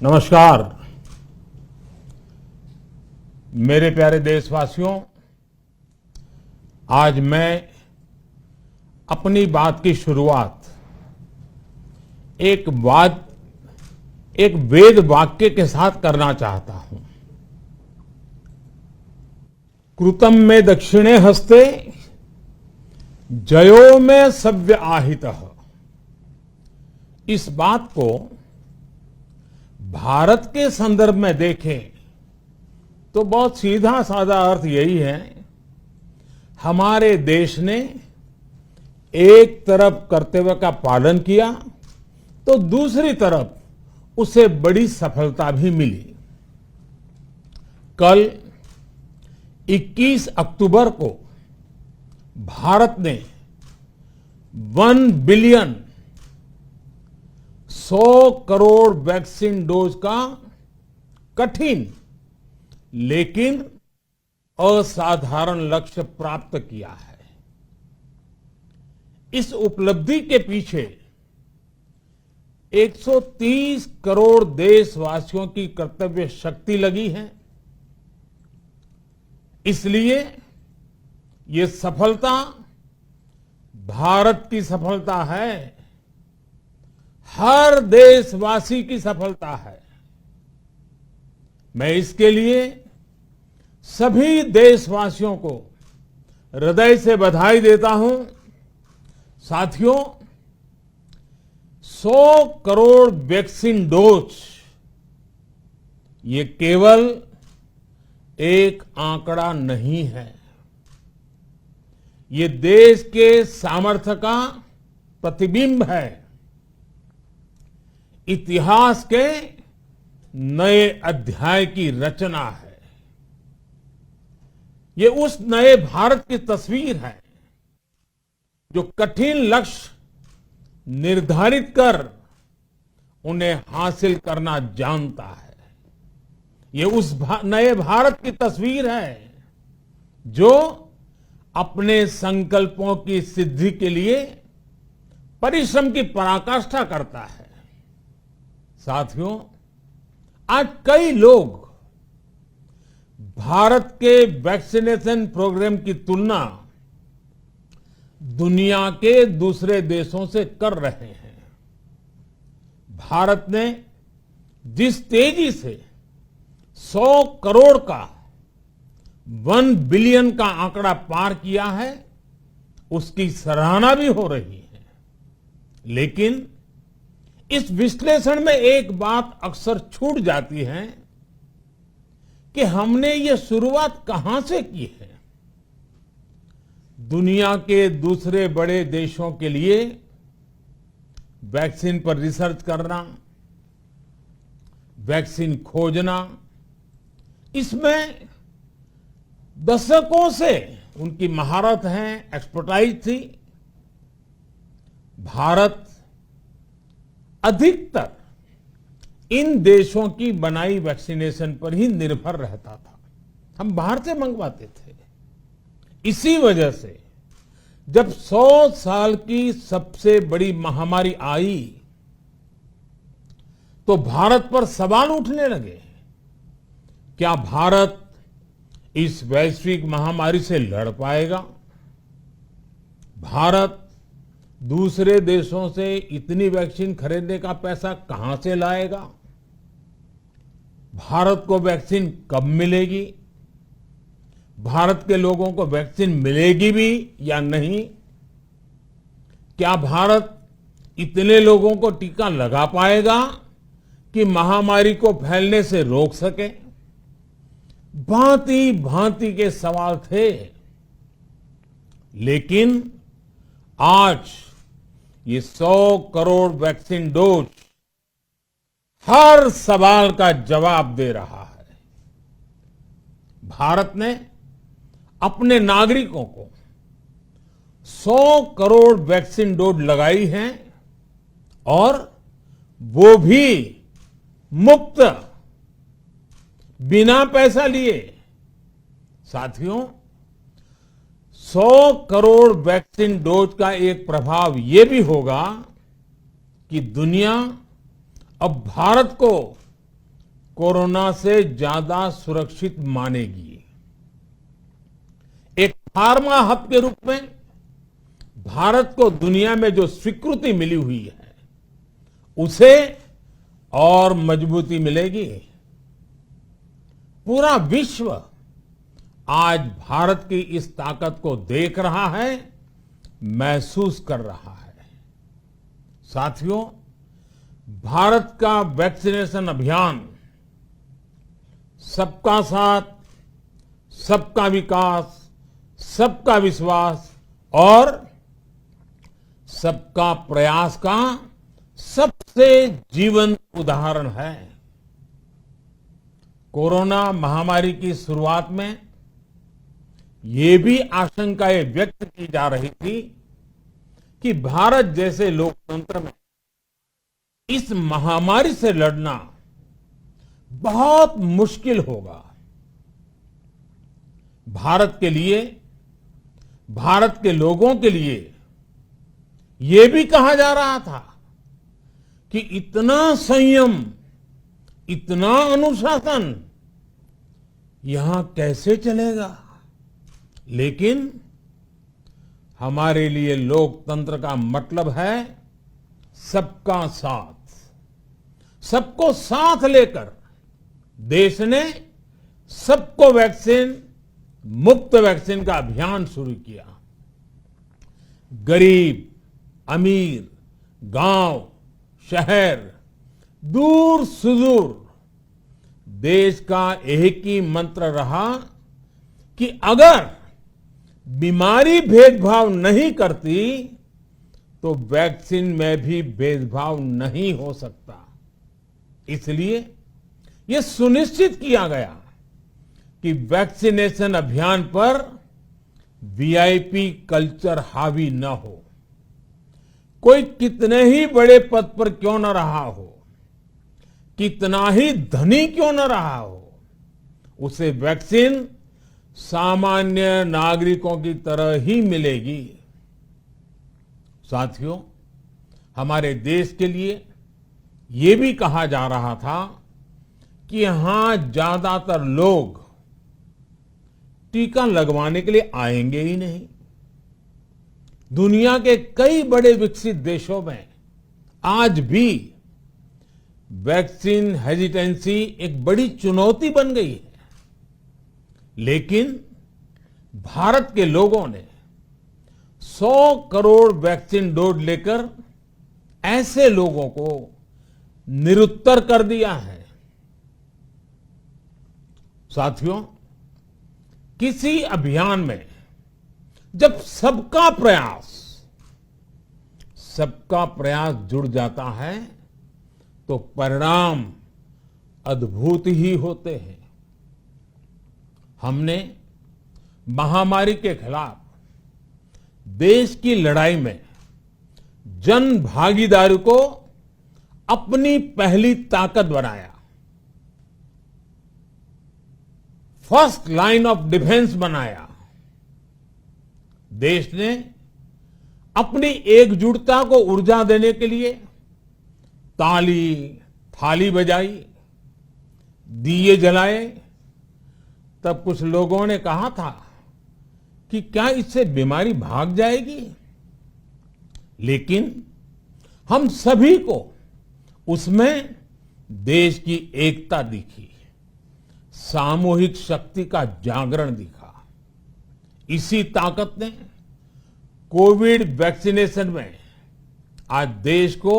नमस्कार मेरे प्यारे देशवासियों। आज मैं अपनी बात की शुरुआत एक वेद वाक्य के साथ करना चाहता हूं। कृतं में दक्षिणे हस्ते जयो में सव्य आहितः। इस बात को भारत के संदर्भ में देखें तो बहुत सीधा साधा अर्थ यही है, हमारे देश ने एक तरफ कर्तव्य का पालन किया तो दूसरी तरफ उसे बड़ी सफलता भी मिली। कल 21 अक्टूबर को भारत ने 1 बिलियन 100 करोड़ वैक्सीन डोज का कठिन लेकिन असाधारण लक्ष्य प्राप्त किया है। इस उपलब्धि के पीछे 130 करोड़ देशवासियों की कर्तव्य शक्ति लगी है। इसलिए ये सफलता भारत की सफलता है, हर देशवासी की सफलता है। मैं इसके लिए सभी देशवासियों को हृदय से बधाई देता हूं। साथियों, 100 करोड़ वैक्सीन डोज ये केवल एक आंकड़ा नहीं है, ये देश के सामर्थ्य का प्रतिबिंब है, इतिहास के नए अध्याय की रचना है। ये उस नए भारत की तस्वीर है जो कठिन लक्ष्य निर्धारित कर उन्हें हासिल करना जानता है। ये उस नए भारत की तस्वीर है जो अपने संकल्पों की सिद्धि के लिए परिश्रम की पराकाष्ठा करता है। साथियों, आज कई लोग भारत के वैक्सीनेशन प्रोग्राम की तुलना दुनिया के दूसरे देशों से कर रहे हैं। भारत ने जिस तेजी से 100 करोड़ का 1 बिलियन का आंकड़ा पार किया है, उसकी सराहना भी हो रही है। लेकिन इस विश्लेषण में एक बात अक्सर छूट जाती है कि हमने ये शुरुआत कहां से की है। दुनिया के दूसरे बड़े देशों के लिए वैक्सीन पर रिसर्च करना, वैक्सीन खोजना, इसमें दशकों से उनकी महारत है, एक्सपर्टाइज थी। भारत अधिकतर इन देशों की बनाई वैक्सीनेशन पर ही निर्भर रहता था, हम बाहर से मंगवाते थे। इसी वजह से जब 100 साल की सबसे बड़ी महामारी आई तो भारत पर सवाल उठने लगे, क्या भारत इस वैश्विक महामारी से लड़ पाएगा? भारत दूसरे देशों से इतनी वैक्सीन खरीदने का पैसा कहां से लाएगा? भारत को वैक्सीन कब मिलेगी? भारत के लोगों को वैक्सीन मिलेगी भी या नहीं? क्या भारत इतने लोगों को टीका लगा पाएगा कि महामारी को फैलने से रोक सके? भांति भांति के सवाल थे। लेकिन आज ये 100 करोड़ वैक्सीन डोज हर सवाल का जवाब दे रहा है। भारत ने अपने नागरिकों को 100 करोड़ वैक्सीन डोज लगाई हैं और वो भी मुफ्त, बिना पैसा लिए। साथियों, 100 करोड़ वैक्सीन डोज का एक प्रभाव यह भी होगा कि दुनिया अब भारत को कोरोना से ज्यादा सुरक्षित मानेगी। एक फार्मा हब के रूप में भारत को दुनिया में जो स्वीकृति मिली हुई है, उसे और मजबूती मिलेगी। पूरा विश्व आज भारत की इस ताकत को देख रहा है, महसूस कर रहा है। साथियों, भारत का वैक्सीनेशन अभियान सबका साथ, सबका विकास, सबका विश्वास और सबका प्रयास का सबसे जीवंत उदाहरण है। कोरोना महामारी की शुरुआत में ये भी आशंकाएं व्यक्त की जा रही थी कि भारत जैसे लोकतंत्र में इस महामारी से लड़ना बहुत मुश्किल होगा। भारत के लिए, भारत के लोगों के लिए ये भी कहा जा रहा था कि इतना संयम, इतना अनुशासन यहां कैसे चलेगा। लेकिन हमारे लिए लोकतंत्र का मतलब है सबका साथ। सबको साथ लेकर देश ने सबको वैक्सीन, मुफ्त वैक्सीन का अभियान शुरू किया। गरीब, अमीर, गांव, शहर, दूर सुदूर, देश का एक ही मंत्र रहा कि अगर बीमारी भेदभाव नहीं करती तो वैक्सीन में भी भेदभाव नहीं हो सकता। इसलिए यह सुनिश्चित किया गया कि वैक्सीनेशन अभियान पर वीआईपी कल्चर हावी न हो। कोई कितने ही बड़े पद पर क्यों न रहा हो, कितना ही धनी क्यों न रहा हो, उसे वैक्सीन सामान्य नागरिकों की तरह ही मिलेगी। साथियों, हमारे देश के लिए ये भी कहा जा रहा था कि यहां ज्यादातर लोग टीका लगवाने के लिए आएंगे ही नहीं। दुनिया के कई बड़े विकसित देशों में आज भी वैक्सीन हेजिटेंसी एक बड़ी चुनौती बन गई है। लेकिन भारत के लोगों ने 100 करोड़ वैक्सीन डोज लेकर ऐसे लोगों को निरुत्तर कर दिया है। साथियों, किसी अभियान में जब सबका प्रयास जुड़ जाता है तो परिणाम अद्भुत ही होते हैं। हमने महामारी के खिलाफ देश की लड़ाई में जन भागीदारी को अपनी पहली ताकत बनाया। फर्स्ट लाइन ऑफ डिफेंस बनाया। देश ने अपनी एकजुटता को ऊर्जा देने के लिए ताली, थाली बजाई, दिए जलाए। तब कुछ लोगों ने कहा था कि क्या इससे बीमारी भाग जाएगी। लेकिन हम सभी को उसमें देश की एकता दिखी, सामूहिक शक्ति का जागरण दिखा। इसी ताकत ने कोविड वैक्सीनेशन में आज देश को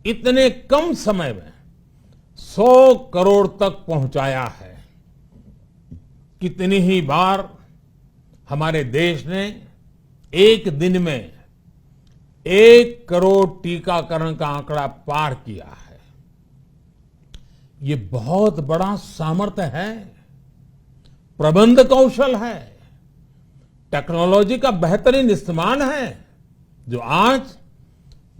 इतने कम समय में 100 करोड़ तक पहुंचाया है। कितनी ही बार हमारे देश ने एक दिन में 1 करोड़ टीकाकरण का आंकड़ा पार किया है। ये बहुत बड़ा सामर्थ्य है, प्रबंध कौशल है, टेक्नोलॉजी का बेहतरीन इस्तेमाल है, जो आज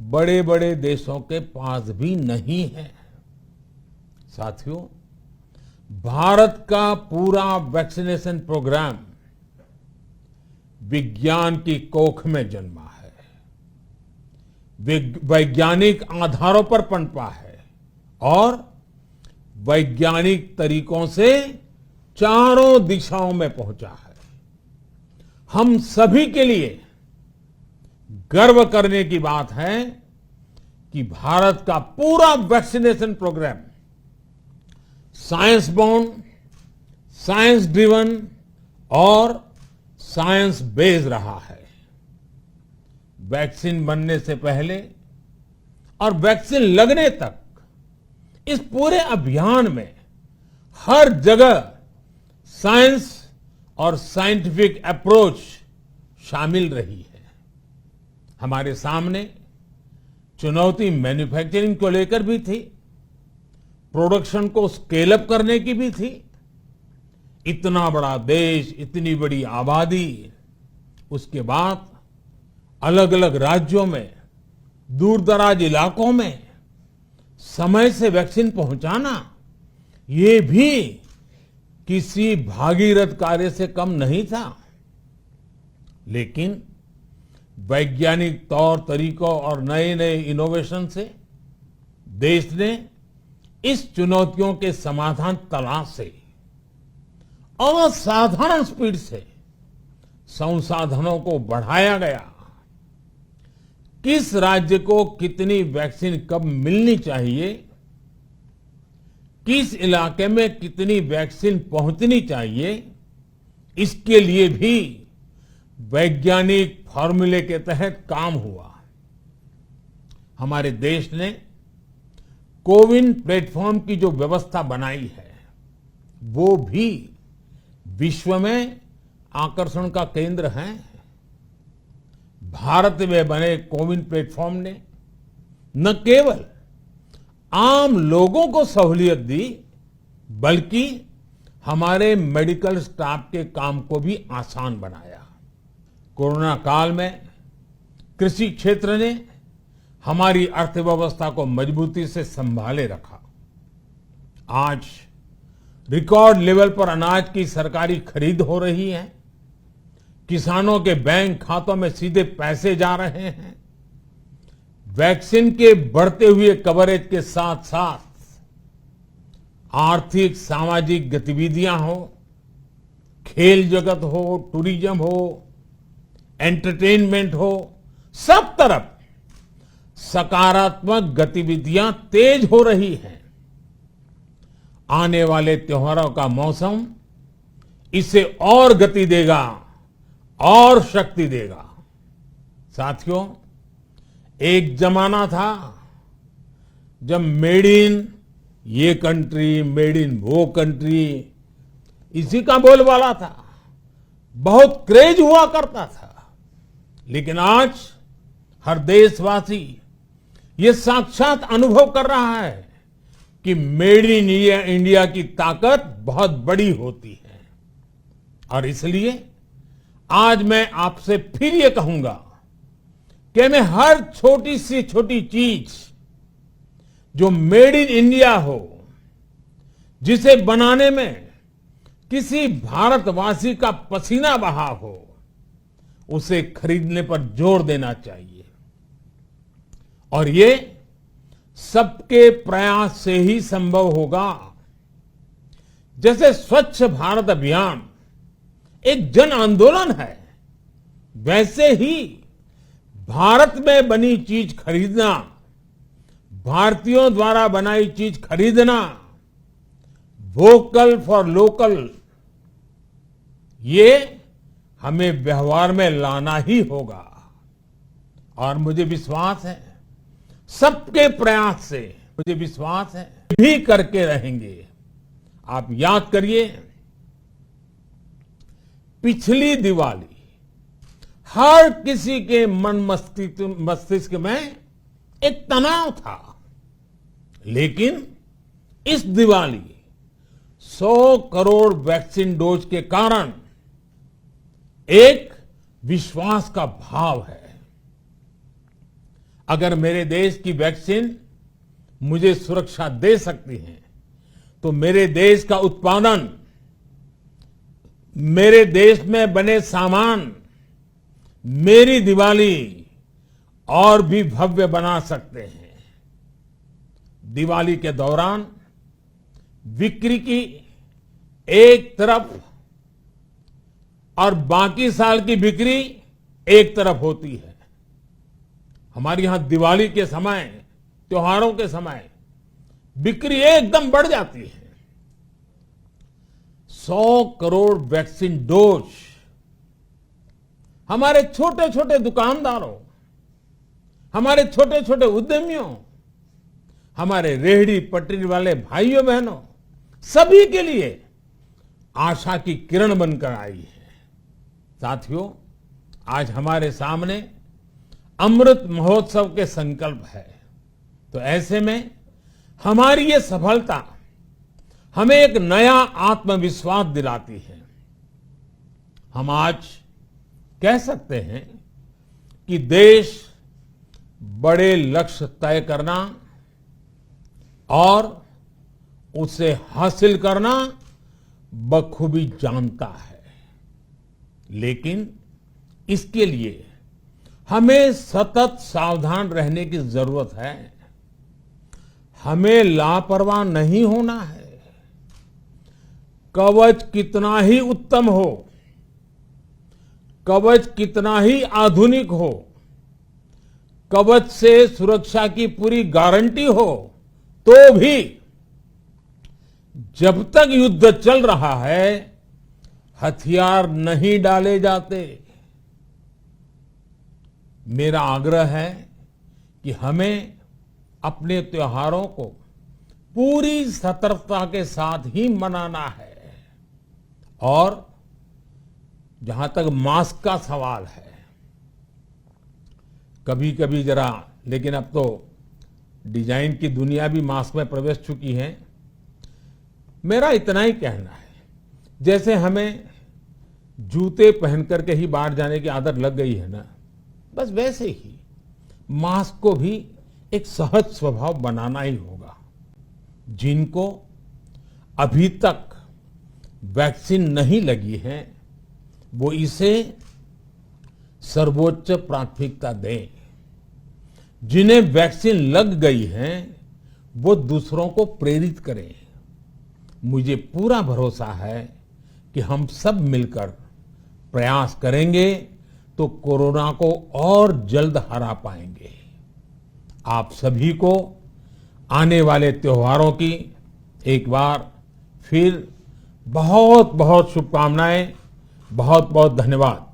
बड़े बड़े देशों के पास भी नहीं है। साथियों, भारत का पूरा वैक्सीनेशन प्रोग्राम विज्ञान की कोख में जन्मा है, वैज्ञानिक आधारों पर पनपा है और वैज्ञानिक तरीकों से चारों दिशाओं में पहुंचा है। हम सभी के लिए गर्व करने की बात है कि भारत का पूरा vaccination programme science born, science driven और साइंस बेस्ड रहा है। वैक्सीन बनने से पहले और वैक्सीन लगने तक इस पूरे अभियान में हर जगह साइंस और साइंटिफिक अप्रोच शामिल रही है। हमारे सामने चुनौती मैन्युफैक्चरिंग को लेकर भी थी, प्रोडक्शन को स्केल अप करने की भी थी। इतना बड़ा देश, इतनी बड़ी आबादी, उसके बाद अलग अलग राज्यों में, दूर दराज इलाकों में समय से वैक्सीन पहुंचाना, ये भी किसी भागीरथ कार्य से कम नहीं था। लेकिन वैज्ञानिक तौर तरीकों और नए नए इनोवेशन से देश ने इस चुनौतियों के समाधान तलाशे असाधारण स्पीड से संसाधनों को बढ़ाया गया। किस राज्य को कितनी वैक्सीन कब मिलनी चाहिए, किस इलाके में कितनी वैक्सीन पहुंचनी चाहिए, इसके लिए भी वैज्ञानिक फॉर्मूले के तहत काम हुआ। हमारे देश ने कोविन प्लेटफॉर्म की जो व्यवस्था बनाई है, वो भी विश्व में आकर्षण का केंद्र है। भारत में बने कोविन प्लेटफॉर्म ने न केवल आम लोगों को सहूलियत दी, बल्कि हमारे मेडिकल स्टाफ के काम को भी आसान बनाया। कोरोना काल में कृषि क्षेत्र ने हमारी अर्थव्यवस्था को मजबूती से संभाले रखा। आज रिकॉर्ड लेवल पर अनाज की सरकारी खरीद हो रही है, किसानों के बैंक खातों में सीधे पैसे जा रहे हैं। वैक्सीन के बढ़ते हुए कवरेज के साथ साथ आर्थिक सामाजिक गतिविधियां हो, खेल जगत हो, टूरिज्म हो, एंटरटेनमेंट हो, सब तरफ सकारात्मक गतिविधियां तेज हो रही हैं। आने वाले त्योहारों का मौसम इसे और गति देगा और शक्ति देगा। साथियों, एक जमाना था जब मेड इन ये कंट्री, मेड इन वो कंट्री, इसी का बोलबाला था, बहुत क्रेज हुआ करता था। लेकिन आज हर देशवासी ये साक्षात अनुभव कर रहा है कि मेड इन इंडिया की ताकत बहुत बड़ी होती है। और इसलिए आज मैं आपसे फिर ये कहूंगा कि मैं हर छोटी सी छोटी चीज जो मेड इन इंडिया हो, जिसे बनाने में किसी भारतवासी का पसीना बहा हो, उसे खरीदने पर जोर देना चाहिए। और ये सबके प्रयास से ही संभव होगा। जैसे स्वच्छ भारत अभियान एक जन आंदोलन है, वैसे ही भारत में बनी चीज खरीदना, भारतीयों द्वारा बनाई चीज खरीदना, वोकल फॉर लोकल, ये हमें व्यवहार में लाना ही होगा। और मुझे विश्वास है, सबके प्रयास से मुझे विश्वास है भी करके रहेंगे। आप याद करिए, पिछली दिवाली हर किसी के मन मस्तिष्क में एक तनाव था, लेकिन इस दिवाली 100 करोड़ वैक्सीन डोज के कारण एक विश्वास का भाव है। अगर मेरे देश की वैक्सीन मुझे सुरक्षा दे सकती है, तो मेरे देश का उत्पादन, मेरे देश में बने सामान मेरी दिवाली और भी भव्य बना सकते हैं। दिवाली के दौरान बिक्री की एक तरफ और बाकी साल की बिक्री एक तरफ होती है। हमारे यहां दिवाली के समय, त्योहारों के समय बिक्री एकदम बढ़ जाती है। 100 करोड़ वैक्सीन डोज हमारे छोटे छोटे दुकानदारों, हमारे छोटे छोटे उद्यमियों, हमारे रेहड़ी पटरी वाले भाइयों बहनों, सभी के लिए आशा की किरण बनकर आई है। साथियों, आज हमारे सामने अमृत महोत्सव के संकल्प है। तो ऐसे में हमारी ये सफलता हमें एक नया आत्मविश्वास दिलाती है। हम आज कह सकते हैं कि देश बड़े लक्ष्य तय करना और उसे हासिल करना बखूबी जानता है, लेकिन इसके लिए हमें सतत सावधान रहने की जरूरत है। हमें लापरवाह नहीं होना है। कवच कितना ही उत्तम हो, कवच कितना ही आधुनिक हो, कवच से सुरक्षा की पूरी गारंटी हो, तो भी जब तक युद्ध चल रहा है हथियार नहीं डाले जाते। मेरा आग्रह है कि हमें अपने त्योहारों को पूरी सतर्कता के साथ ही मनाना है। और जहां तक मास्क का सवाल है, कभी कभी जरा, लेकिन अब तो डिजाइन की दुनिया भी मास्क में प्रवेश चुकी है। मेरा इतना ही कहना है, जैसे हमें जूते पहन करके ही बाहर जाने की आदत लग गई है ना, बस वैसे ही मास्क को भी एक सहज स्वभाव बनाना ही होगा। जिनको अभी तक वैक्सीन नहीं लगी है वो इसे सर्वोच्च प्राथमिकता दें। जिन्हें वैक्सीन लग गई है वो दूसरों को प्रेरित करें। मुझे पूरा भरोसा है कि हम सब मिलकर प्रयास करेंगे तो कोरोना को और जल्द हरा पाएंगे। आप सभी को आने वाले त्योहारों की एक बार फिर बहुत बहुत शुभकामनाएं। बहुत बहुत धन्यवाद।